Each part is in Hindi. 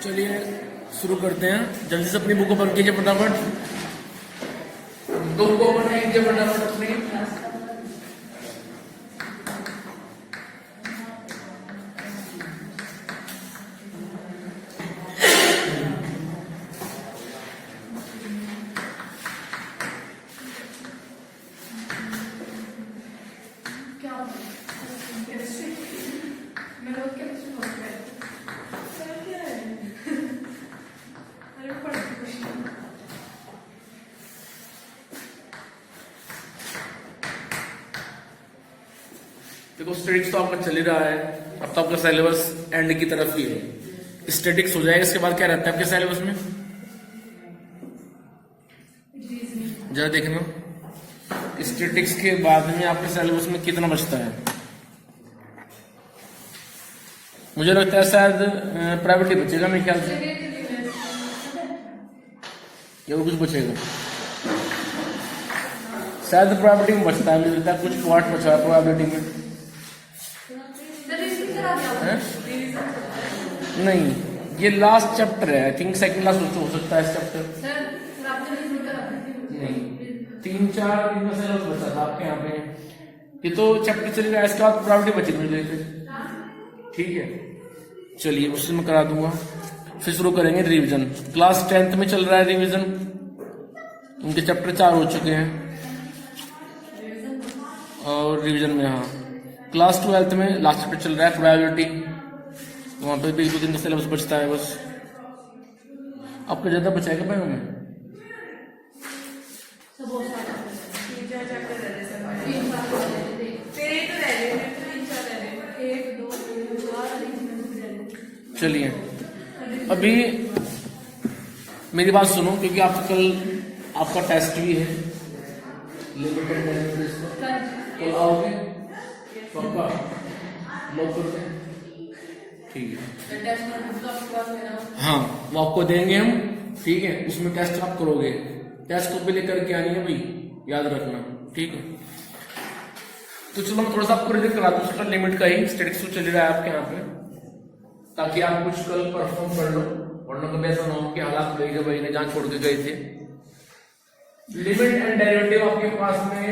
चलिए शुरू करते हैं। जल्दी से अपनी बुक ओपन कीजिए फटाफट। बुक ओपन कीजिए फटाफट अपनी। देखो स्टैटिक्स तो आपका चल ही रहा है, अब तो आपका सिलेबस एंड की तरफ ही है। स्टैटिक्स हो जाएगा, इसके बाद क्या रहता है आपके सिलेबस में? जरा देखना स्टैटिक्स के बाद में आपके सिलेबस में कितना बचता है। मुझे लगता है शायद प्राइवेट ही बचेगा मेरे ख्याल से, या वो कुछ बचेगा शायद प्रोबेबिलिटी में बचता है। मुझे लगता है कुछ पार्ट बचा है प्रोबेबिलिटी में। नहीं, ये लास्ट चैप्टर है, आई थिंक सेकंड लास्ट हो सकता है इस चैप्टर। नहीं, 3-4 दिन का सिलेबस बचा था आपके यहाँ पे। ये तो चैप्टर चल रहा है, इसके बाद प्रोबेबिलिटी बची मुझे लगता। ठीक है, चलिए उससे मैं करा दूंगा। फिर शुरू करेंगे रिवीजन। क्लास 10th में चल रहा है रिवीजन, उनके चैप्टर 4 हो चुके हैं और रिवीजन में हाँ क्लास 12th में लास्ट चैप्टर चल रहा है प्रोबेबिलिटी। वहां पे भी 2 दिन का सिलेबस बचता है बस। आपका ज्यादा बचाएगा भाई हमें? चलिए अभी मेरी बात सुनो, क्योंकि आपका कल आपका टेस्ट भी है। कल आओगे पक्का? लॉक करते हैं, ठीक है। हाँ वो आपको देंगे हम, ठीक है। उसमें टेस्ट आप करोगे, टेस्ट कॉपी लेकर के आनी है भाई, याद रखना, ठीक है। तो चलो मैं थोड़ा सा आपको रिजेक्ट करा दूँ लिमिट का ही। स्टैटिक्स तो चल रहा है आपके यहाँ पे, ताकि आप कुछ कल परफॉर्म कर लो, वरना कभी ऐसा ना हो कि हालात गई भाई ने जहां छोड़ के गए थे। लिमिट एंड डेरिवेटिव आपके पास में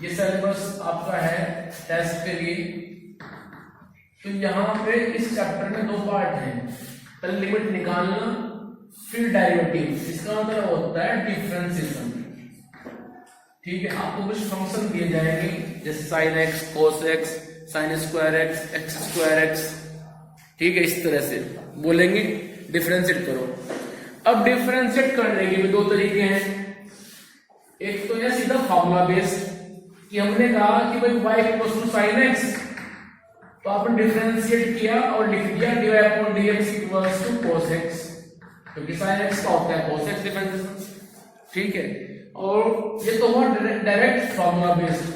ये सिलेबस आपका है टेस्ट के लिए। तो यहाँ पे इस चैप्टर में 2 पार्ट हैं, पहले लिमिट निकालना फिर डेरिवेटिव। इसका मतलब होता है डिफरेंशिएशन, ठीक है। आपको कुछ फंक्शन दिए जाएंगे जैसे sin x, cos x, sin square x, x square x, ठीक है। इस तरह से बोलेंगे डिफरेंशिएट करो। अब डिफरेंशिएट करने के भी 2 तरीके हैं। एक तो है सीधा फॉर्मूला बेस्ड, कि हमने कहा कि भाई y equals to sin x, तो आपने डिफरेंशिएट किया और लिख दिया dy upon dx equals to cos x, क्योंकि sin x का होता है cos x डिफरेंशिएशन, ठीक है। और ये तो हुआ डायरेक्ट फॉर्मूला बेस्ड।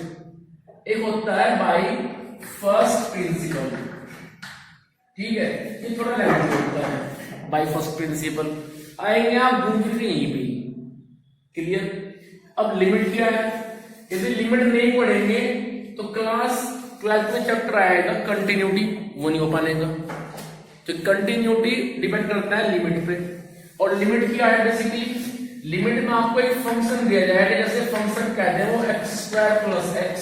एक होता है बाय फर्स्ट प्रिंसिपल, ठीक है। ये थोड़ा लैंग्वेज होता है बाय फर्स्ट प्रिंसिपल। आएंगे आप घूम फिर यहीं पे, क्लियर। अब लिमिट क्या है? यदि लिमिट नहीं पढ़ेंगे तो क्लास 12th में चैप्टर आएगा कंटिन्यूटी, वो नहीं हो पाएगा। तो कंटिन्यूटी डिपेंड करता है लिमिट पे। और लिमिट क्या है? बेसिकली लिमिट में आपको एक फंक्शन दिया जाएगा, जैसे फंक्शन कहते हैं वो x स्क्वायर प्लस x,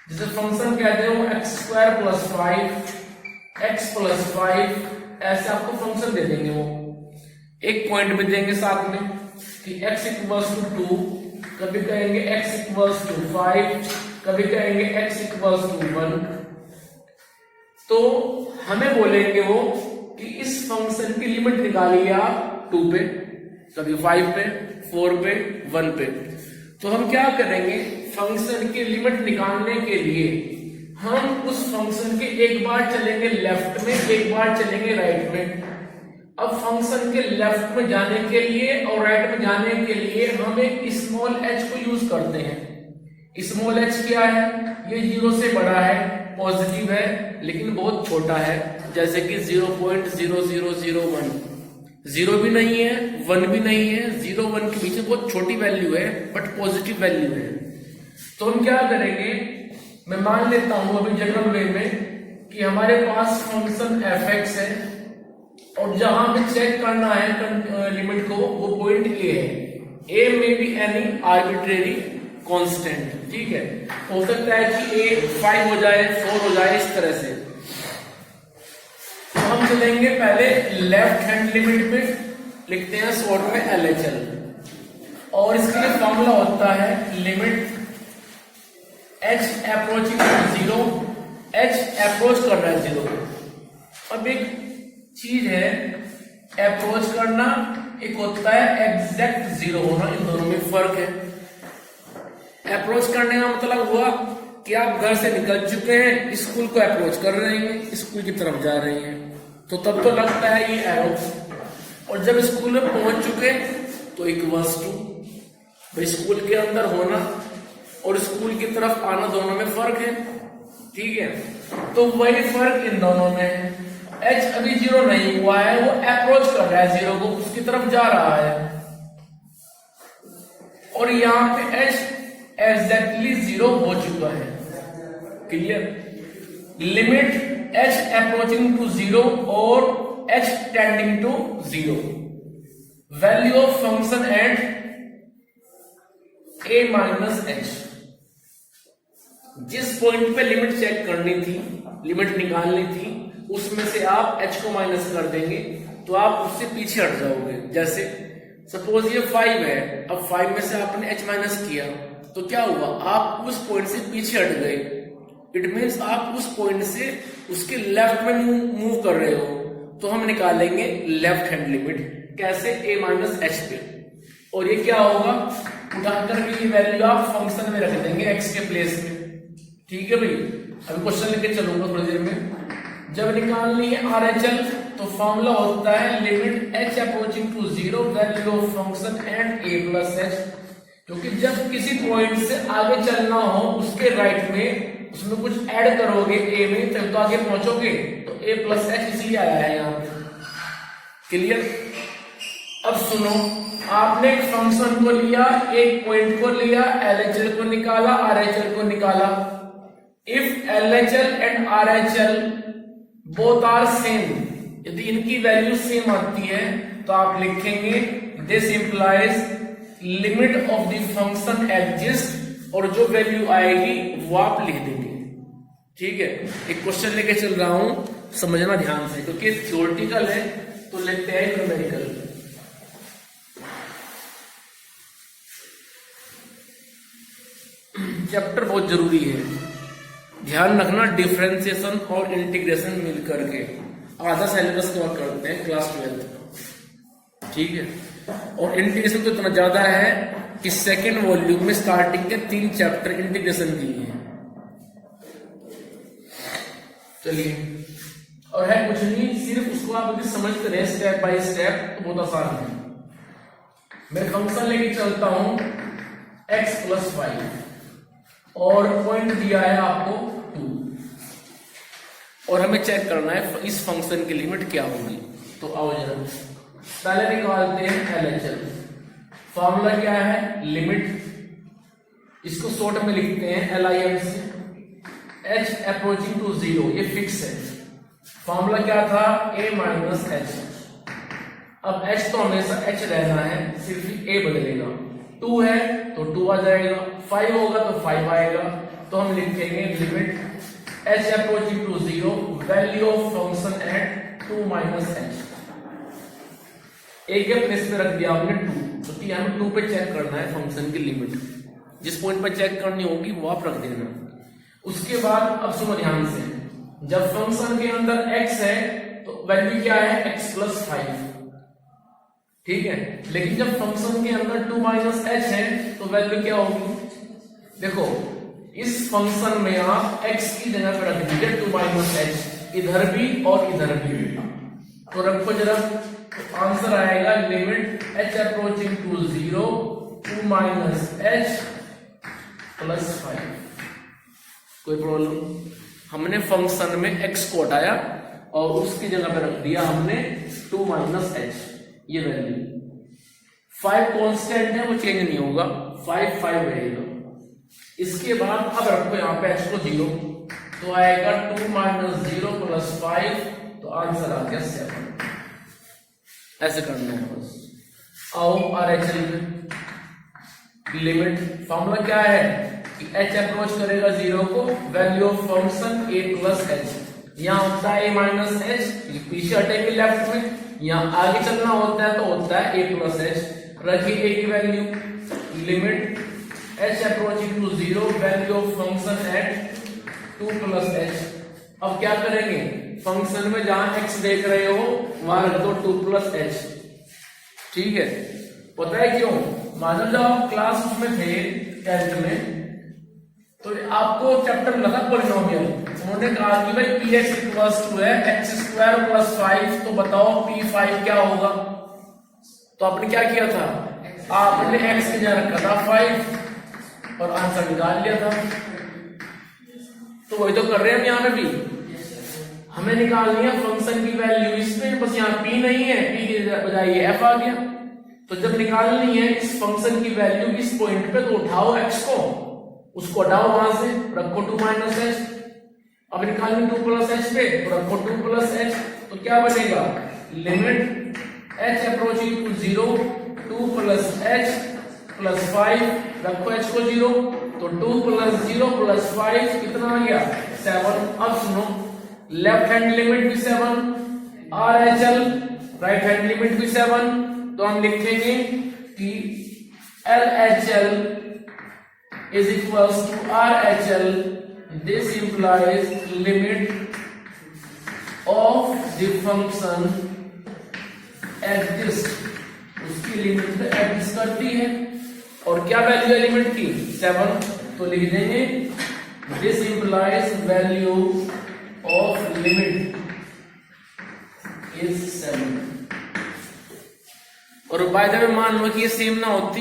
जैसे फंक्शन कहते हैं वो x square plus 5, x plus 5, ऐसे आपको फंक्शन दे देंगे। वो एक पॉइंट भी देंगे साथ में कि x इक्वल्स टू 2, कभी कहेंगे x इक्वल्स टू 5, कभी कहेंगे x इक्वल्स टू 1। तो हमें बोलेंगे वो कि इस फंक्शन की लिमिट निकालिए आप 2 पे, कभी 5 पे, 4 पे, 1 पे। तो हम क्या करेंगे, फंक्शन की लिमिट निकालने के लिए हम उस फंक्शन के एक बार चलेंगे लेफ्ट में, एक बार चलेंगे राइट में। अब फंक्शन के लेफ्ट में जाने के लिए और राइट में जाने के लिए हम एक स्मॉल h को यूज करते हैं। स्मॉल h क्या है? ये 0 से बड़ा है, पॉजिटिव है, लेकिन बहुत छोटा है, जैसे कि 0.0001। 0 भी नहीं है, 1 भी नहीं है, 0 1 के बीच में बहुत छोटी वैल्यू है, बट पॉजिटिव वैल्यू है। तो हम क्या करेंगे, मैं मान लेता हूं अभी जनरल वे में कि हमारे पास फंक्शन f(x) है और और जहां पे चेक करना है लिमिट को वो पॉइंट ए है। ए में बी एनी आर्बिट्रेरी कांस्टेंट, ठीक है। हो सकता है कि ए 5 हो जाए, 4 हो जाए, इस तरह से। तो हम चलेंगे पहले लेफ्ट हैंड लिमिट पे, लिखते हैं शॉर्ट में LHL, और इसके लिए फॉर्मूला होता है limit h approaching to 0, h approach कर रहा है 0। अब एक चीज है, अप्रोच करना, एक होता है एग्जैक्ट 0 होना, इन दोनों में फर्क है। अप्रोच करने का मतलब हुआ कि आप घर से निकल चुके हैं, स्कूल को अप्रोच कर रहे हैं, स्कूल की तरफ जा रहे हैं, तो तब तो लगता है ये एरो। और जब स्कूल में पहुंच चुके तो इक्वल्स टू, भाई स्कूल के अंदर होना और स्कूल की तरफ आना दोनों में फर्क है, ठीक है। तो वही फर्क इन दोनों में है। h अभी 0 नहीं हुआ है, वो अप्रोच कर रहा है 0 को, उसकी तरफ जा रहा है, और यहां पे h एग्जैक्टली 0 हो चुका है। Clear? Limit h approaching to 0 और h tending to 0, value of function at a minus h। जिस पॉइंट पे लिमिट चेक करनी थी, लिमिट निकालनी थी, उसमें से आप h को माइनस कर देंगे तो आप उससे पीछे हट जाओगे। जैसे सपोज ये 5 है, अब 5 में से आपने h माइनस किया तो क्या हुआ, आप उस पॉइंट से पीछे हट गए। इट मीन्स आप उस पॉइंट से उसके लेफ्ट में मूव कर रहे हो। तो हम निकालेंगे लेफ्ट हैंड लिमिट, कैसे, a माइनस h पे, और ये क्या होगा, उठाकर के ये वैल्यू आप फंक्शन में रख देंगे x के प्लेस में, ठीक है भाई। अभी क्वेश्चन लेके चलूंगा थोड़ी देर में। जब निकालनी है RHL तो फॉर्मूला होता है limit h approaching to 0, value of function and a plus h। क्योंकि जब किसी पॉइंट से आगे चलना हो, उसके राइट में उसमें कुछ ऐड करोगे a में, तब तो आगे पहुंचोगे, तो a प्लस h इसलिए आया है यहाँ पे। क्लियर? अब सुनो, आपने एक फंक्शन को लिया, एक पॉइंट को लिया, LHL को निकाला, RHL को निकाला। If LHL and RHL both are same, यदि इनकी वैल्यू सेम आती है तो आप लिखेंगे this implies limit of the function exist, और जो वैल्यू आएगी वो आप लिख देंगे, ठीक है। एक क्वेश्चन लेके चल रहा हूं, समझना ध्यान से, क्योंकि थ्योरेटिकल है तो लेते हैं न्यूमेरिकल। चैप्टर बहुत जरूरी है, ध्यान रखना। डिफरेंशिएशन और इंटीग्रेशन मिलकर के आधा सिलेबस कवर करते हैं क्लास 12, ठीक है। और इंटीग्रेशन तो इतना ज्यादा है कि सेकेंड वॉल्यूम में स्टार्टिंग के 3 चैप्टर इंटीग्रेशन की हैं। चलिए, और है कुछ नहीं, सिर्फ उसको आप यदि समझते रहे स्टेप बाय स्टेप तो बहुत आसान है। मैं फंक्शन लेके चलता हूं x प्लस 5, और पॉइंट दिया है आपको 2, और हमें चेक करना है इस फंक्शन की लिमिट क्या होगी। तो आओ जरा पहले निकालते हैं LHL। फॉर्मूला क्या है, लिमिट, इसको शॉर्ट में लिखते हैं LIM से, h अप्रोचिंग टू 0, ये फिक्स है। फॉर्मूला क्या था, a माइनस h। अब h तो हमेशा h रहना है, सिर्फ a बदलेगा। 2 है तो 2 आ जाएगा, 5 होगा तो 5 आएगा। तो हम लिखेंगे limit h approaching to 0, value of function at 2 minus h। एक प्लेस पे रख दिया आपने 2, क्योंकि हमें 2 पे चेक करना है फंक्शन की लिमिट। जिस पॉइंट पे चेक करनी होगी वो आप रख देना। उसके बाद अब सुनो ध्यान से, जब फंक्शन के अंदर x है तो वैल्यू क्या है, x प्लस 5, ठीक है। लेकिन जब फंक्शन के अंदर 2 माइनस h है तो वैल्यू क्या होगी, देखो इस फंक्शन में आप x की जगह पर रख दीजिए 2 माइनस h, इधर भी और इधर भी, तो रखो जरा, तो आंसर आएगा limit h approaching to 0, 2 minus h plus 5। कोई प्रॉब्लम? हमने फंक्शन में x को हटाया और उसकी जगह पे रख दिया हमने 2 माइनस h, ये वैल्यू 5 कांस्टेंट है, वो चेंज नहीं होगा, 5 5 रहेगा। इसके बाद अब रखो यहाँ पे h को 0, तो आएगा 2 माइनस 0 प्लस 5, तो आंसर आ गया 7। ऐसे करना है बस। आओ RHL में लिमिट फॉर्मूला क्या है कि h अप्रोच करेगा 0 को, value of function a plus h, यहाँ होता है a माइनस h, पीछे हटेंगे लेफ्ट में, यहाँ आगे चलना होता है तो होता है a प्लस h। रखिए a की value, limit h approaching to 0, value of function at 2 plus h। अब क्या करेंगे, फंक्शन में जहां x देख रहे हो वहां रख दो 2 प्लस h, ठीक है। पता है क्यों, मानो जब आप क्लास में थे 10th में तो आपको चैप्टर मिला था पॉलिनोमियल, उन्होंने कहा कि भाई px प्लस 2 है, x स्क्वायर प्लस 5, तो बताओ p5 क्या होगा। तो आपने क्या किया था, आपने x की जगह रखा था 5 और आंसर निकाल लिया था। तो वही तो कर रहे हैं हम यहाँ पे भी, हमें निकालनी है फंक्शन की वैल्यू, इसमें बस यहाँ p नहीं है, p की बजाय f आ गया। तो जब निकालनी है इस फंक्शन की वैल्यू इस पॉइंट पे, तो उठाओ x को, उसको हटाओ वहां से, रखो 2 माइनस h। अब निकालनी 2 प्लस h पे, तो रखो 2 प्लस h, तो क्या बनेगा, limit h approaching to 0, 2 plus h plus 5, रखो h को 0, तो 2 प्लस 0 प्लस 5 कितना आ गया, 7। अब सुनो, लेफ्ट हैंड लिमिट भी 7, RHL राइट हैंड लिमिट भी 7, तो हम लिखेंगे कि LHL is equals to RHL, this implies limit of the function exist, उसकी लिमिट पे एग्जिस्ट करती है, और क्या वैल्यू है लिमिट की, 7, तो लिख देंगे this implies value of limit is 7। और बाय द वे मान लो कि ये सेम ना होती,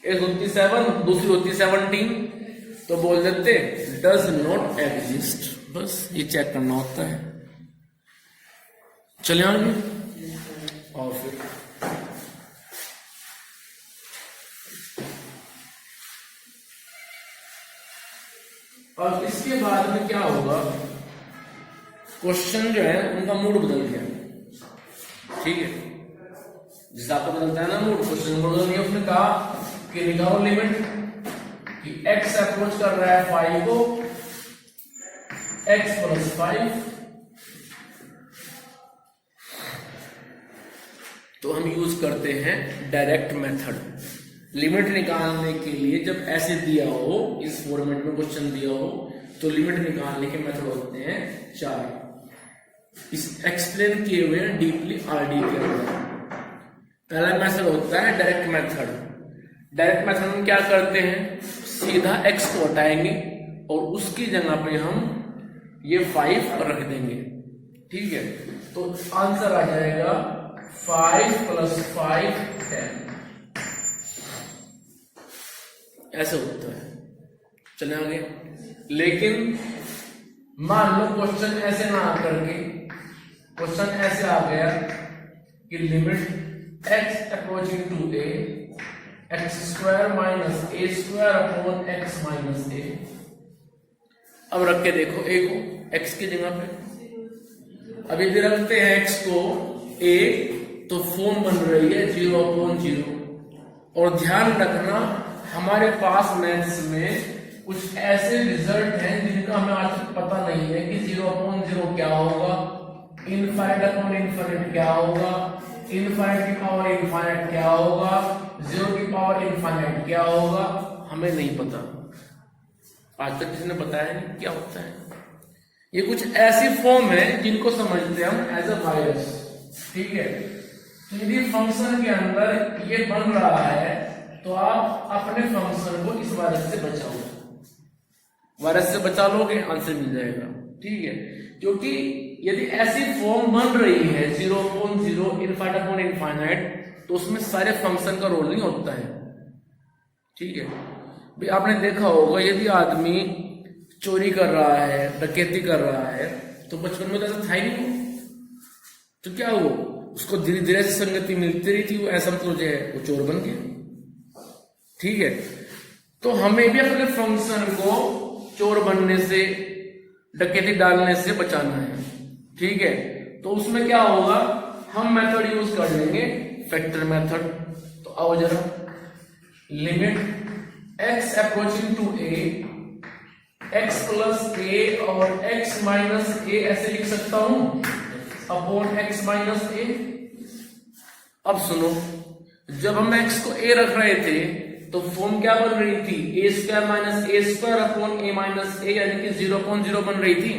एक होती 7 दूसरी होती 17, तो बोल देते डज नॉट एग्जिस्ट, बस ये चेक करना होता है। चलिए आगे, और फिर और इसके बाद में क्या होगा, क्वेश्चन जो है उनका मूड बदल गया, ठीक है। जिस आपको बदलता है ना मूड, क्वेश्चन बदल गया। उसने कहा कि निकालो लिमिट कि x अप्रोच कर रहा है 5 को, x प्लस 5, तो हम यूज करते हैं डायरेक्ट मेथड। लिमिट निकालने के लिए जब ऐसे दिया हो, इस फॉर्मेट में क्वेश्चन दिया हो, तो लिमिट निकालने के मेथड होते हैं 4। इस एक्सप्लेन किए हुए डीपली आरडी के अंदर। पहला मेथड होता है डायरेक्ट मेथड। डायरेक्ट मेथड में क्या करते हैं, सीधा x को हटाएंगे और उसकी जगह पे हम ये 5 रख देंगे, ठीक है। तो आंसर आ जाएगा 5 प्लस 5 10, ऐसे होता है। चले आगे। लेकिन मान लो क्वेश्चन ऐसे ना करके क्वेश्चन ऐसे आ गया कि limit x approaching to a, x square minus a square upon x minus a। अब रख के देखो a को x की जगह पे, अब यदि रखते हैं x को a, तो फॉर्म बन रही है 0/0। और ध्यान रखना हमारे पास मैथ्स में कुछ ऐसे रिजल्ट हैं जिनका हमें आज तक पता नहीं है कि 0/0 क्या होगा, इनफाइनाइट अपॉन इनफाइनाइट क्या होगा, इनफाइनाइट की पावर इनफाइनाइट क्या होगा, 0 की पावर इनफाइनाइट क्या होगा, हमें नहीं पता। आज तक किसी ने बताया नहीं क्या होता है। ये कुछ ऐसी फॉर्म है जिनको समझते हैं हम एज अ वायरस, ठीक है। तो यदि फंक्शन के अंदर ये बन रहा है तो आप अपने फंक्शन को इस वायरस से बचाओ, वायरस से बचा लोगे आंसर मिल जाएगा, ठीक है। क्योंकि यदि ऐसी फॉर्म बन रही है 0/0 इनफाइनाइट अपॉन इनफाइनाइट, तो उसमें सारे फंक्शन का रोल नहीं होता है, ठीक है। भाई आपने देखा होगा यदि आदमी चोरी कर रहा है, डकैती कर रहा है, तो बचपन में तो ऐसा था ही नहीं, तो क्या हुआ, उसको धीरे धीरे से संगति मिलती रही थी, वो ऐसा मतलब जो है वो चोर बन गया, ठीक है। तो हमें भी अपने फंक्शन को चोर बनने से, डकैती डालने से बचाना है, ठीक है। तो उसमें क्या होगा, हम मेथड यूज कर लेंगे फैक्टर मेथड। तो आओ जरा, limit x approaching to a, x plus a और x माइनस a ऐसे लिख सकता हूं अपॉन x माइनस a। अब सुनो, जब हम x को a रख रहे थे तो फॉर्म क्या बन रही थी, a square minus a square upon a minus a, यानी कि 0.0 बन रही थी।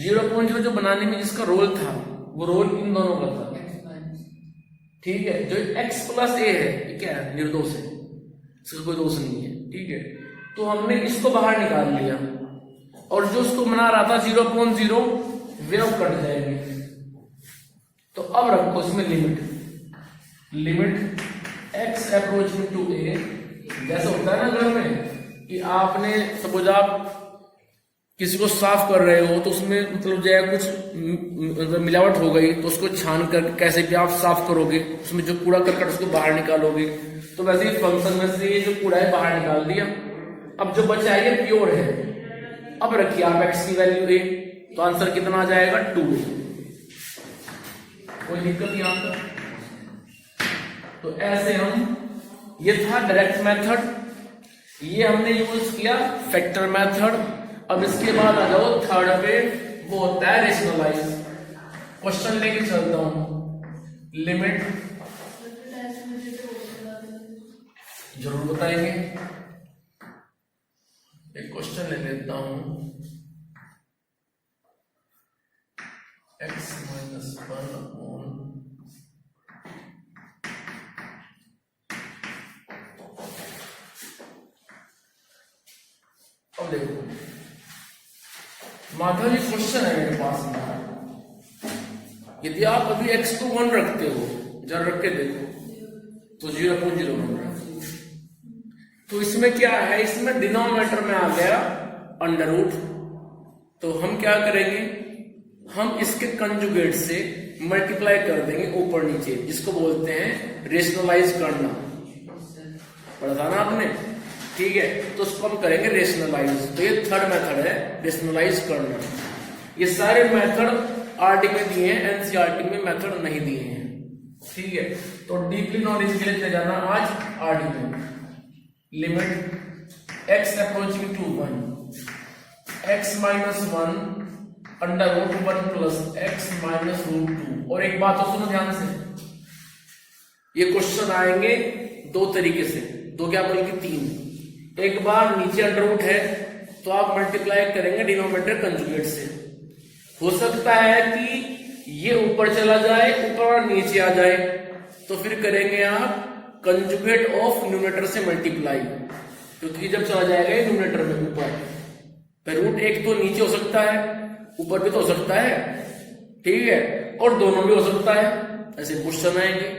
0.0 जो बनाने में जिसका रोल था वो रोल इन दोनों का था, ठीक है। जो x प्लस a है ये क्या है, निर्दोष है, इसका कोई दोष नहीं है, ठीक है। तो हमने इसको बाहर निकाल लिया और जो उसको बना रहा था 0.0 वे अब कट जाएंगे। तो अब रखो इसमें limit x approaching to a। जैसे होता है ना घर में कि आपने सपोज आप किसी को साफ कर रहे हो तो उसमें मतलब जो है कुछ मिलावट हो गई तो उसको छान कर कैसे भी आप साफ करोगे, उसमें जो कूड़ा करकट उसको बाहर निकालोगे। तो वैसे ही फंक्शन में से ये जो कूड़ा है बाहर निकाल दिया, अब जो बचा है ये प्योर है। अब रखिए आप x की वैल्यू a, तो आंसर कितना आ जाएगा 2a। कोई दिक्कत यहां पर? तो ऐसे हम, ये था डायरेक्ट मेथड, ये हमने यूज किया फैक्टर मेथड। अब इसके बाद आ जाओ थर्ड पे, वो होता है रेशनलाइज। क्वेश्चन लेके चलता हूं, लिमिट जरूर बताएंगे, एक क्वेश्चन ले लेता हूं, x माइनस 1 अपॉन अब देखो माधव जी क्वेश्चन है मेरे पास में, यदि आप अभी x को 1 रखते हो, जरा रख के देखो तो 0.0 बन रहा है। तो इसमें क्या है, इसमें डिनोमिनेटर में आ गया अंडर रूट। तो हम क्या करेंगे, हम इसके कंजुगेट से मल्टीप्लाई कर देंगे ऊपर नीचे, जिसको बोलते हैं रेशनलाइज करना। पढ़ा था ना आपने, ठीक है। तो उसको हम करेंगे रेशनलाइज। तो ये थर्ड मेथड है रेशनलाइज करना। ये सारे मेथड आरटी में दिए हैं, एनसीईआरटी में मेथड नहीं दिए हैं, ठीक है। तो डीपली नॉलेज के लिए जाना आज आरटी में। Limit x approaching to 1, x minus 1 under root 1 plus x minus root 2। और एक बात तो सुनो ध्यान से, ये क्वेश्चन आएंगे दो तरीके से, दो क्या बल्कि 3। एक बार नीचे अंडर रूट है तो आप मल्टीप्लाई करेंगे डिनोमिनेटर कंजुगेट से। हो सकता है कि ये ऊपर चला जाए, ऊपर और नीचे आ जाए, तो फिर करेंगे आप कंजुगेट ऑफ न्यूमरेटर से मल्टीप्लाई, क्योंकि जब चला जाएगा ये न्यूमरेटर में ऊपर, तो रूट एक तो नीचे हो सकता है, ऊपर भी तो हो सकता है, ठीक है, और दोनों भी हो सकता है। ऐसे क्वेश्चन आएंगे।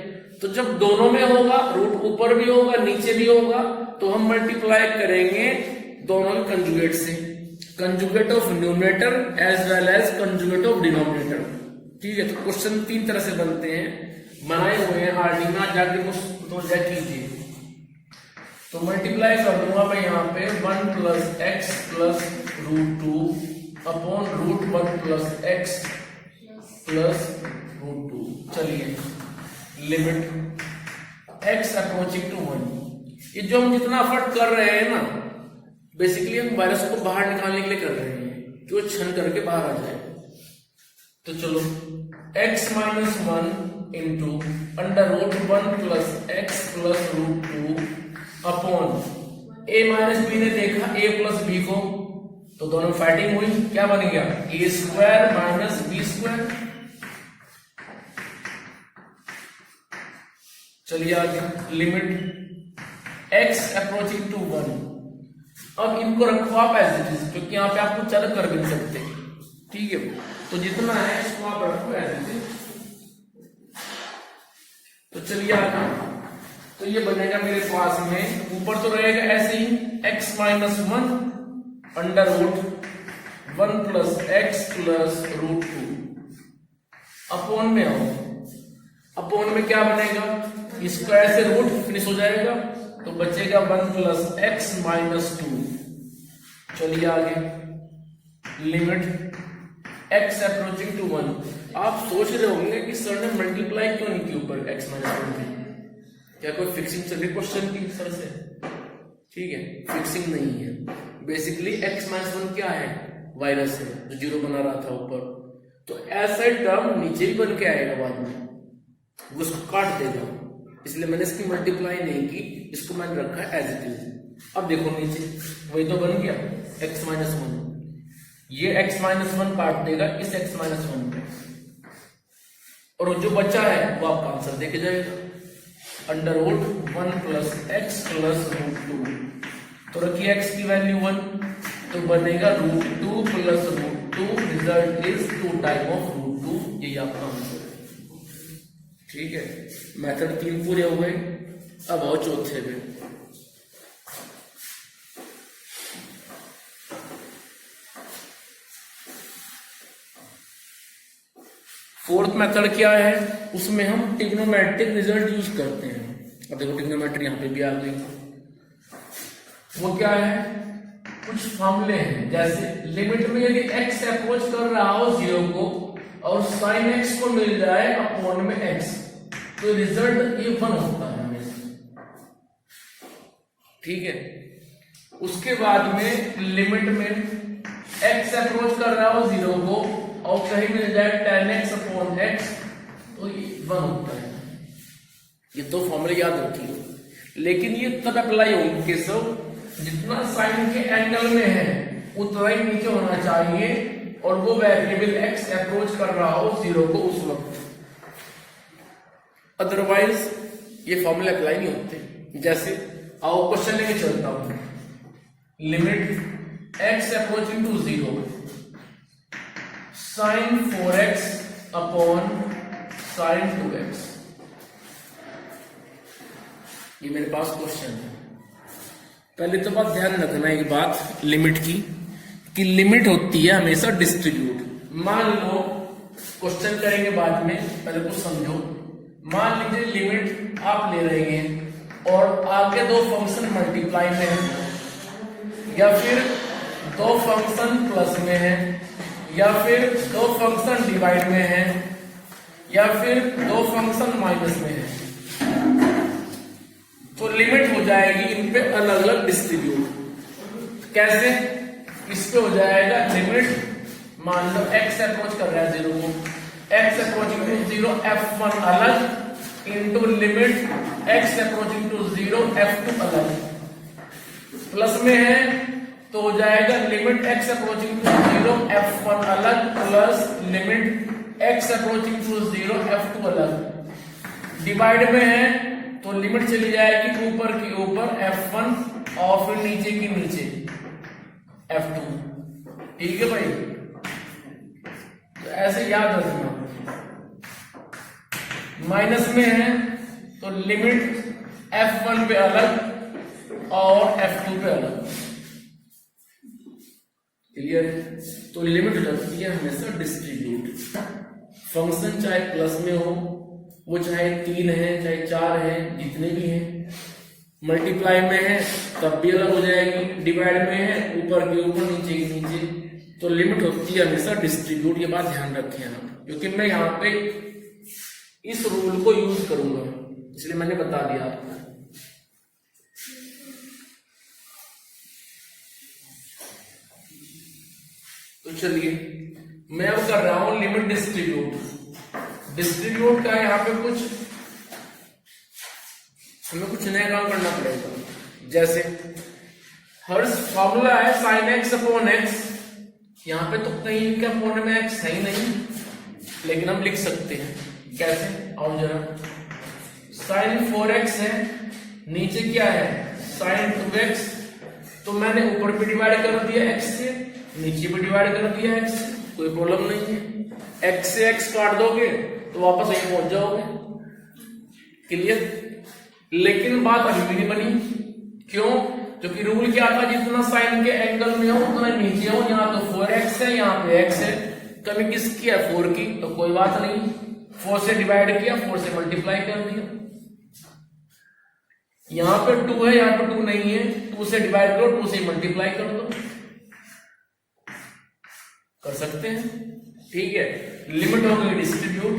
तो जब दोनों में होगा, रूट ऊपर भी होगा नीचे भी होगा, तो हम मल्टीप्लाई करेंगे दोनों के कंजुगेट से, conjugate of numerator as well as conjugate of denominator, ठीक है। तो क्वेश्चन 3 तरह से बनते हैं, बनाए हुए हैं आरडी में, जाके तो कीजिए। तो मल्टीप्लाई कर दूंगा मैं यहाँ पे 1 plus x plus root 2 upon root 1 plus x plus root 2। चलिए, लिमिट x अप्रोचिंग टू 1। ये जो हम जितना एफर्ट कर रहे हैं ना, बेसिकली हम वायरस को बाहर निकालने के लिए कर रहे हैं कि वो छन करके बाहर आ जाए। तो चलो, x minus 1 into under root 1 plus x plus root 2 upon a minus B ने देखा a प्लस बी को, तो दोनों फाइटिंग हुई, क्या बन गया a square minus B square. चलिए आगे, लिमिट x अप्रोचिंग टू 1। अब इनको रखो आप एज इट इज, क्योंकि यहाँ पे आप कुछ अलग कर भी नहीं सकते, ठीक है। तो जितना है इसको आप रखो एज इट इज। तो चलिए आगे, तो ये बनेगा मेरे पास में, ऊपर तो रहेगा ऐसे ही x minus 1 under root 1 plus x plus root 2 upon में आओ। अपॉन में क्या बनेगा, स्क्वायर से रूट फिनिश हो जाएगा, तो बचेगा 1 प्लस एक्स माइनस 2। चलिए आगे, लिमिट x अप्रोचिंग टू 1। आप सोच रहे होंगे कि सर ने मल्टीप्लाई क्यों नहीं की ऊपर x माइनस 1 की, क्या कोई फिक्सिंग चल रही क्वेश्चन की सर से? ठीक है, फिक्सिंग नहीं है। बेसिकली x माइनस 1 क्या है? वायरस है जो जीरो बना रहा था ऊपर, तो ऐसा टर्म नीचे भी बन के आएगा बाद में, वो उसको काट देगा, इसलिए मैंने इसकी मल्टीप्लाई नहीं की, इसको मैंने रखा है एज इट इज। अब देखो नीचे वही तो बन गया x माइनस 1, ये x माइनस 1 काट देगा इस x माइनस 1 पे, और जो बचा है वो आपका आंसर देके जाएगा, under root 1 plus x plus root 2। तो रखिए x की वैल्यू 1, तो बनेगा root 2 plus root 2, result is 2 time of root 2, यही आपका आंसर है। ठीक है, मेथड 3 पूरे हो गए, अब आओ चौथे पे। फोर्थ मेथड क्या है? उसमें हम ट्रिग्नोमेट्रिक रिजल्ट यूज करते हैं। अब देखो ट्रिग्नोमेट्री यहां पे भी आ गई, वो क्या है? कुछ फॉर्मूले हैं, जैसे लिमिट में यदि x अप्रोच कर रहा हो 0 को और sin x को मिल जाए अपॉन में x, तो रिजल्ट ये 1 होता है हमेशा। ठीक है, उसके बाद में लिमिट में x अप्रोच कर रहा हो 0 को और कहीं मिल जाए tan x अपॉन x, तो ये 1 होता है। ये दो फॉर्मूले याद रखिए, लेकिन ये तब अप्लाई होंगे सब जितना साइन के एंगल में है उतना ही नीचे होना चाहिए, और वो वेरिएबल x अप्रोच कर रहा हो 0 को उस वक्त, अदरवाइज ये फॉर्मूले अप्लाई नहीं होते। जैसे आओ क्वेश्चन लेके चलता हूं, limit x approaching to 0 sin 4x upon sin 2x, ये मेरे पास क्वेश्चन है। पहले तो बात ध्यान रखना एक बात लिमिट की, कि लिमिट होती है हमेशा डिस्ट्रीब्यूट। मान लो क्वेश्चन करेंगे बाद में, पहले कुछ समझो। मान लीजिए लिमिट आप ले रहे हैं और आगे दो फंक्शन मल्टीप्लाई में है, या फिर दो फंक्शन प्लस में है, या फिर दो फंक्शन डिवाइड में है, या फिर दो फंक्शन माइनस में है, तो लिमिट हो जाएगी इन पे अलग अलग डिस्ट्रीब्यूट। कैसे? इस पे हो जाएगा लिमिट, मान लो x अप्रोच कर रहा है 0 को, x अप्रोचिंग टू 0 f1 अलग into limit x approaching to 0 f2 अलग, प्लस में है तो हो जाएगा limit x approaching to 0 f1 अलग plus limit x approaching to 0 f2 अलग। डिवाइड में है तो लिमिट चली जाएगी ऊपर की ऊपर f1 और फिर नीचे की नीचे f2। ठीक है भाई, तो ऐसे याद रखना। माइनस में है तो लिमिट f1 पे अलग और f2 पे अलग। क्लियर? तो लिमिट रखती है हमेशा डिस्ट्रीब्यूट। फंक्शन चाहे प्लस में हो, वो चाहे 3 है चाहे 4 है, जितने भी हैं। मल्टीप्लाई में है तब भी अलग हो जाएगी, डिवाइड में है ऊपर के ऊपर नीचे के नीचे, तो लिमिट होती है हमेशा डिस्ट्रीब्यूट। ये बात ध्यान रखें आप, क्योंकि मैं यहाँ पे इस रूल को यूज करूंगा, इसलिए मैंने बता दिया आपको। तो चलिए मैं अब कर रहा हूं लिमिट डिस्ट्रीब्यूट। डिस्ट्रीब्यूट का यहाँ पे हमें कुछ नया काम करना पड़ेगा। जैसे हर फॉर्मूला है sin x अपॉन x, यहाँ पे तो कहीं का अपॉन में x है ही नहीं, लेकिन हम लिख सकते हैं। कैसे? आओ जरा, sin 4x है, नीचे क्या है sin 2x, तो मैंने ऊपर भी डिवाइड कर दिया x से, नीचे भी डिवाइड कर दिया x से, कोई प्रॉब्लम नहीं है। x से x काट दोगे तो वापस यहीं पहुंच जाओगे। क्लियर? लेकिन बात अभी भी नहीं बनी। क्यों? क्योंकि रूल क्या था, जितना साइन के एंगल में हो उतना नीचे हो। यहाँ तो 4x है, यहाँ पे x है, कमी किसकी है 4 की, तो कोई बात नहीं, 4 से डिवाइड किया, 4 से मल्टीप्लाई कर दिया। यहाँ पे 2 है, यहाँ पे 2 नहीं है, 2 से डिवाइड करो, 2 से मल्टीप्लाई कर दो, कर सकते हैं। ठीक है, लिमिट हो गई डिस्ट्रीब्यूट,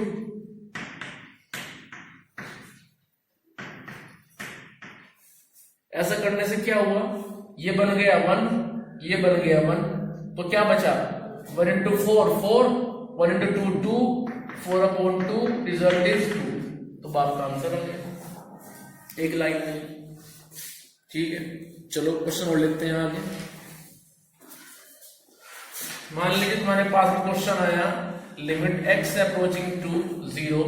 ऐसा करने से क्या हुआ, ये बन गया 1, ये बन गया 1, तो क्या बचा 1 into 4 4, 1 into 2 2, 4/2, रिजल्ट इज 2। तो बात का आंसर आ गया एक लाइन में। ठीक है, चलो क्वेश्चन और लिखते हैं आगे। मान लीजिए तुम्हारे पास क्वेश्चन आया limit x approaching to 0,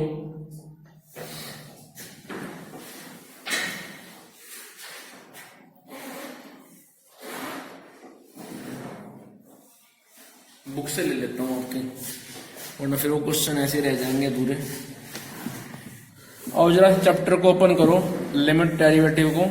book से ले लेता हूँ आपके, वरना फिर वो क्वेश्चन ऐसे रह जाएंगे अधूरे। और जरा चैप्टर को ओपन करो, लिमिट डेरिवेटिव को।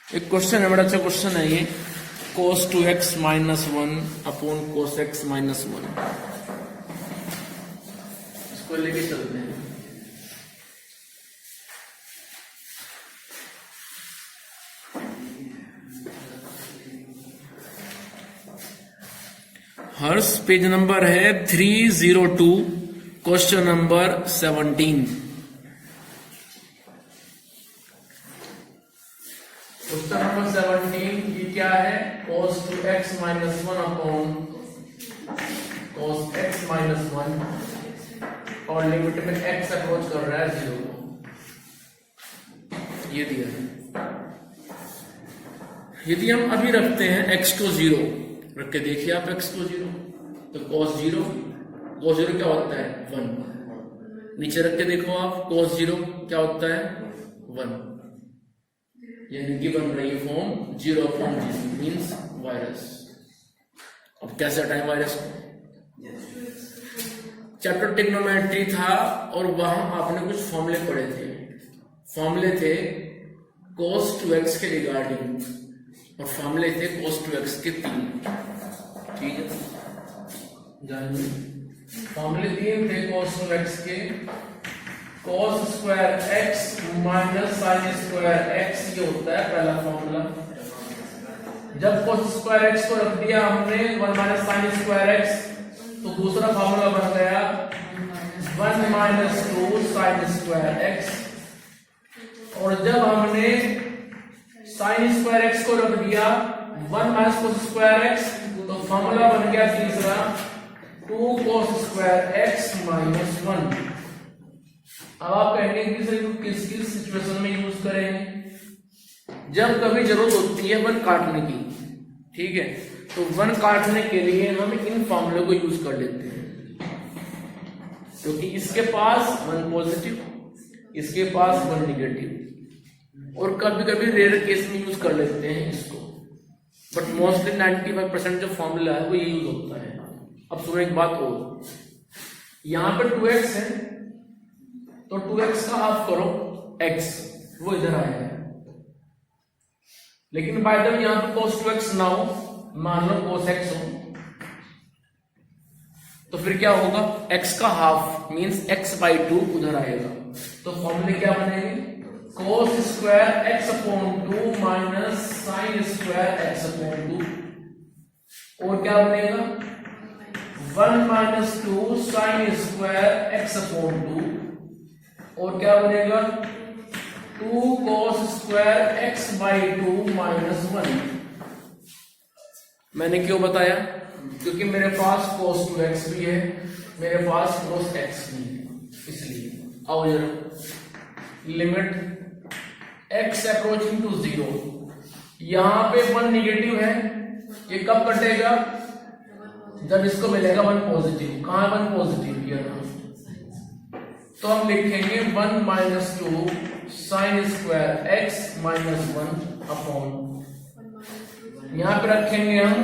एक क्वेश्चन है, बड़ा अच्छा क्वेश्चन है ये, cos 2x -1 upon cos x -1। इसको लेके चलते हैं। हर्ष पेज नंबर है 302, क्वेश्चन नंबर 17। क्वेश्चन नंबर 17 ये क्या है, cos 2x -1 upon cos x -1 और लिमिट में x अप्रोच कर रहा है 0 को, ये दिया है। यदि हम अभी रखते हैं x को 0, रख के देखिए आप x को 0, तो cos 0 क्या होता है 1। नीचे रख के देखो आप, cos 0 क्या होता है 1, यानी कि बन रही है फॉर्म 0/0 मीन्स वायरस। अब कैसे हटाएं वायरस को? चैप्टर ट्रिग्नोमेट्री था और वहां आपने कुछ फॉर्मूले पढ़े थे। फॉर्मूले थे cos 2x के रिगार्डिंग और फॉर्मूले थे cos 2x के 3। ठीक है, जानिए फॉर्मूले दिए थे cos 2x के, cos square x minus sin square x, ये होता है पहला फॉर्मूला। जब cos स्क्वायर x को रख दिया हमने 1 माइनस sin स्क्वायर x, तो दूसरा फॉर्मूला बन गया 1 माइनस 2 sin स्क्वायर x। और जब हमने sin स्क्वायर x को रख दिया 1 माइनस cos स्क्वायर x, तो फॉर्मूला बन गया तीसरा 2 cos स्क्वायर x माइनस 1। अब आप कहेंगे कि सर किस सिचुएशन में यूज करेंगे? जब कभी जरूरत होती है 1 काटने की, ठीक है, तो 1 काटने के लिए हम इन फॉर्मूले को यूज कर लेते हैं, क्योंकि इसके पास 1 पॉजिटिव, इसके पास 1 निगेटिव, और कभी कभी रेयर केस में यूज कर लेते हैं इसको, बट मोस्टली 95% जो फॉर्मूला है वो ये यूज होता है। अब सुनो एक बात और, यहां पर 2x है तो 2x का हाफ करो x, वो इधर आएगा। लेकिन बाय द वे यहां पर cos 2x ना हो, मान लो cos x हो, तो फिर क्या होगा, x का हाफ मींस x/2 उधर आएगा। तो फॉर्मूले क्या बनेंगे, cos square x/2 minus sin square x/2, और क्या बनेगा 1 माइनस 2 sin स्क्वायर x/2, और क्या बनेगा 2 cos स्क्वायर x/2 माइनस 1। मैंने क्यों बताया, क्योंकि मेरे पास cos 2x भी है, मेरे पास cos x भी है, इसलिए। आओ जरा, लिमिट x अप्रोचिंग टू 0, यहां पे 1 निगेटिव है, ये कब कटेगा, जब इसको मिलेगा 1 पॉजिटिव। कहां 1 पॉजिटिव किया था, तो हम लिखेंगे 1 minus 2 sin square x minus 1 upon, यहां पे रखेंगे हम